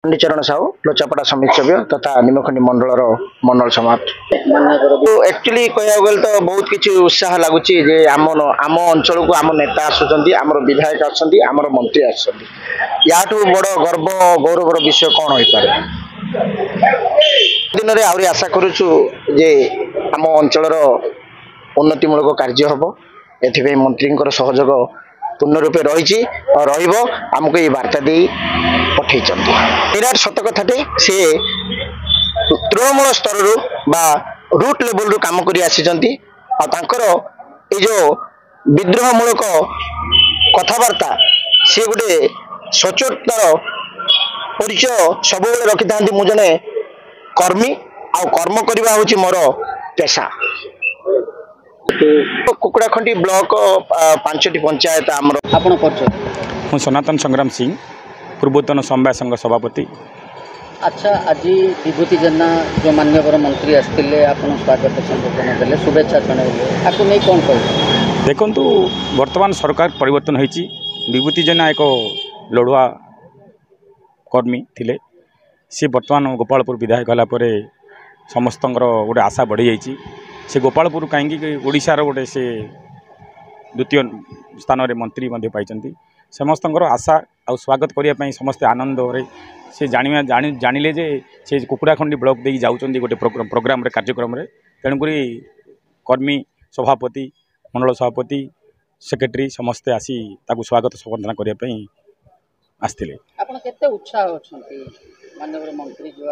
चरण साहू लोचापड़ा समिति सभ्य तथा निमखंडी मंडल मंडल समाप्त एक्चुअली कह गले तो बहुत किसी उत्साह लगुच आम अंचल को आम नेता आसुँच आम विधायक आम मंत्री आठू बड़ गर्व गौरवर विषय कौन हो पारे दिन में आहरी आशा करुचु जे आम अंचल उन्नतिमूलक कार्य हम एथि मंत्री सहयोग पूर्ण रूपे रही और आमको ये वार्ता दे पठे विराट सत कथाटे सी तृणमूल स्तर रूट लेवल रु काम कर जो विद्रोहमूलक कथबार्ता सी गोटे सचोटार परिचय सब रखि था मु जने कर्मी आ कर्म करवा हूँ मोर पेशा कुकुड़ाखंडी ब्लॉक 5टी पंचायत आमर आपण हूँ सनातन संग्राम सिंह पूर्वतन समवाय संघ सभापति। अच्छा आज विभूति जेना जो माननीय मंत्री आसते आप स्वागत संबोधन देले शुभेच्छा जनाइले आपको नहीं कौन कह देखु वर्तमान सरकार परिवर्तन होती विभूति जेना एक लड़ुआ कर्मी थिले सी वर्तमान गोपालपुर विधायक गलापर समस्त गोटे आशा बढ़ी जाइए से गोपालपुर कहीं ओडिशार गोटे से द्वितीय स्थान में मंत्री पाई समस्त आशा आ स्वागत करने समस्ते आनंद से जानिले जे से कुकुड़ाखंडी ब्लॉक दे जाऊँच गोटे प्रोग्राम कार्यक्रम तेणुक कर्मी सभापति मंडल सभापति सेक्रेटरी समस्ते आसी ताकू स्वागत संबर्धना करने आसते। उत्साह अच्छा माननीय मंत्री जो